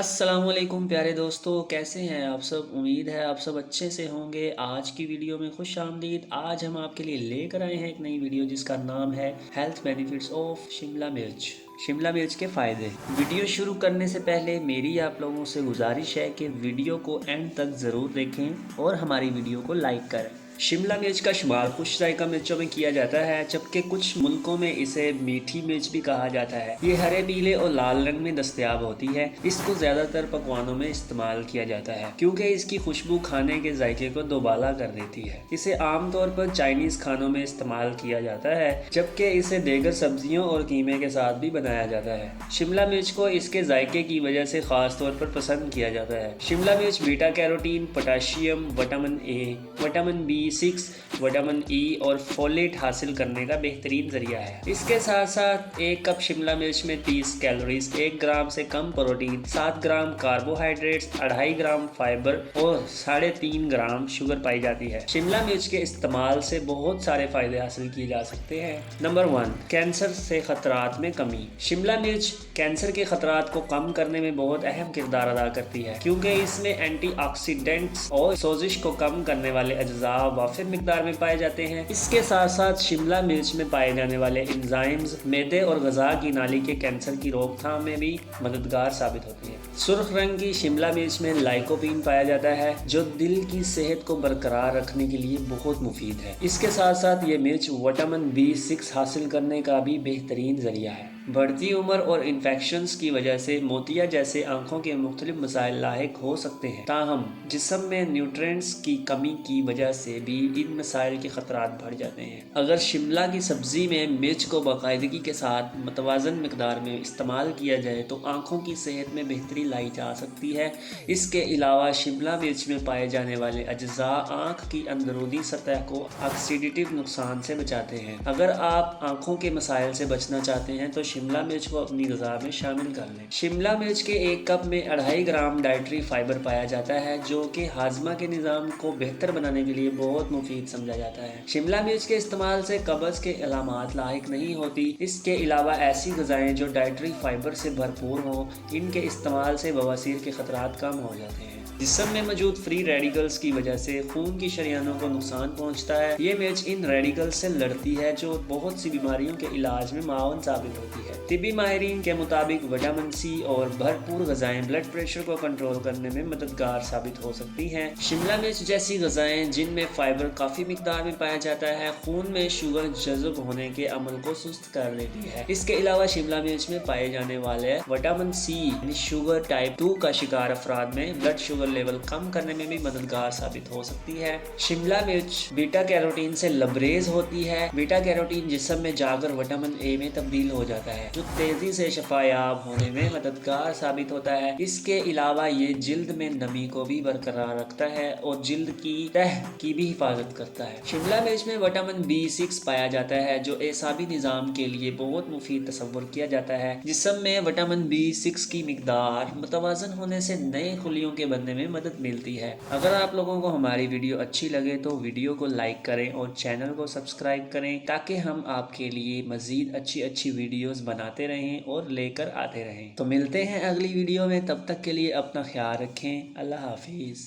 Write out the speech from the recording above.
السلام علیکم پیارے دوستو، کیسے ہیں آپ سب؟ امید ہے آپ سب اچھے سے ہوں گے۔ آج کی ویڈیو میں خوش آمدید۔ آج ہم آپ کے لیے لے کر آئے ہیں ایک نئی ویڈیو جس کا نام ہے ہیلتھ بینیفٹس آف شملہ مرچ، شملہ مرچ کے فائدے۔ ویڈیو شروع کرنے سے پہلے میری آپ لوگوں سے گزارش ہے کہ ویڈیو کو اینڈ تک ضرور دیکھیں اور ہماری ویڈیو کو لائک کریں۔ شملہ مرچ کا شمار خوش ذائقہ مرچوں میں کیا جاتا ہے، جبکہ کچھ ملکوں میں اسے میٹھی مرچ بھی کہا جاتا ہے۔ یہ ہرے، پیلے اور لال رنگ میں دستیاب ہوتی ہے۔ اس کو زیادہ تر پکوانوں میں استعمال کیا جاتا ہے کیونکہ اس کی خوشبو کھانے کے ذائقے کو دوبالا کر دیتی ہے۔ اسے عام طور پر چائنیز کھانوں میں استعمال کیا جاتا ہے، جبکہ اسے دیگر سبزیوں اور قیمے کے ساتھ بھی بنایا جاتا ہے۔ شملہ مرچ کو اس کے ذائقے کی وجہ سے خاص طور پر پسند کیا جاتا ہے۔ شملہ مرچ beta carotene, potassium, vitamin A, vitamin B6، vitamin E اور فولیٹ حاصل کرنے کا بہترین ذریعہ ہے۔ اس کے ساتھ ساتھ ایک کپ شملہ مرچ میں 30 کیلوریز، 1 گرام سے کم protein, 7 gram carbohydrates, 2.5 gram fibre اور 3.5 گرام شوگر پائی جاتی ہے۔ شملہ مرچ کے استعمال سے بہت سارے فائدے حاصل کیے جا سکتے ہیں۔ نمبر 1، کینسر سے خطرات میں کمی۔ شملہ مرچ کینسر کے خطرات کو کم کرنے میں بہت اہم کردار ادا کرتی ہے کیونکہ اس میں اینٹی آکسیڈنٹس اور سوزش کو کم کرنے والے اجزاء وافر مقدار میں پائے جاتے ہیں۔ اس کے ساتھ ساتھ شملہ مرچ میں پائے جانے والے انزائمز معدے اور غذا کی نالی کے کینسر کی روک تھام میں بھی مددگار ثابت ہوتی ہے۔ سرخ رنگ کی شملہ مرچ میں لائکوپین پایا جاتا ہے جو دل کی صحت کو برقرار رکھنے کے لیے بہت مفید ہے۔ اس کے ساتھ ساتھ یہ مرچ وٹامن B6 حاصل کرنے کا بھی بہترین ذریعہ ہے۔ بڑھتی عمر اور انفیکشنز کی وجہ سے موتیا جیسے آنکھوں کے مختلف مسائل لاحق ہو سکتے ہیں، تاہم جسم میں نیوٹرینٹس کی کمی کی وجہ سے بھی ان مسائل کے خطرات بڑھ جاتے ہیں۔ اگر شملہ کی سبزی میں مرچ کو باقاعدگی کے ساتھ متوازن مقدار میں استعمال کیا جائے تو آنکھوں کی صحت میں بہتری لائی جا سکتی ہے۔ اس کے علاوہ شملہ مرچ میں پائے جانے والے اجزاء آنکھ کی اندرونی سطح کو آکسیڈیٹیو نقصان سے بچاتے ہیں۔ اگر آپ آنکھوں کے مسائل سے بچنا چاہتے ہیں تو شملہ مرچ کو اپنی غذا میں شامل کر لیں۔ شملہ مرچ کے 1 کپ میں 2.5 گرام ڈائٹری فائبر پایا جاتا ہے جو کہ ہاضمہ کے نظام کو بہتر بنانے کے لیے بہت مفید سمجھا جاتا ہے۔ شملہ مرچ کے استعمال سے قبض کے علامات لاحق نہیں ہوتی۔ اس کے علاوہ ایسی غذائیں جو ڈائٹری فائبر سے بھرپور ہوں، ان کے استعمال سے بواسیر کے خطرات کم ہو جاتے ہیں۔ جسم میں موجود فری ریڈیکلز کی وجہ سے خون کی شریانوں کو نقصان پہنچتا ہے۔ یہ مرچ ان ریڈیکلز سے لڑتی ہے جو بہت سی بیماریوں کے علاج میں معاون ثابت ہوتی ہے۔ طبی ماہرین کے مطابق وٹامن C اور بھرپور غذائیں بلڈ پریشر کو کنٹرول کرنے میں مددگار ثابت ہو سکتی ہیں۔ شملہ مرچ جیسی غذائیں جن میں فائبر کافی مقدار میں پایا جاتا ہے، خون میں شوگر جذب ہونے کے عمل کو سست کر دیتی ہے۔ اس کے علاوہ شملہ مرچ میں پائے جانے والے وٹامن C یعنی شوگر ٹائپ 2 کا شکار افراد میں بلڈ شوگر لیول کم کرنے میں بھی مددگار ثابت ہو سکتی ہے۔ شملہ مرچ بیٹا کیروٹین سے لبریز ہوتی ہے۔ بیٹا کیروٹین جسم میں جا کر وٹامن اے میں تبدیل ہو جاتا ہے جو تیزی سے شفا یاب ہونے میں مددگار ثابت ہوتا ہے۔ اس کے علاوہ یہ جلد میں نمی کو بھی برقرار رکھتا ہے اور جلد کی تہ کی بھی حفاظت کرتا ہے۔ شملہ مرچ میں وٹامن B6 پایا جاتا ہے جو اعصابی نظام کے لیے بہت مفید تصور کیا جاتا ہے۔ جسم میں وٹامن B6 کی مقدار متوازن ہونے سے نئے خلیوں کے بننے میں مدد ملتی ہے۔ اگر آپ لوگوں کو ہماری ویڈیو اچھی لگے تو ویڈیو کو لائک کریں اور چینل کو سبسکرائب کریں تاکہ ہم آپ کے لیے مزید اچھی ویڈیوز بناتے رہیں اور لے کر آتے رہیں۔ تو ملتے ہیں اگلی ویڈیو میں، تب تک کے لیے اپنا خیال رکھیں۔ اللہ حافظ۔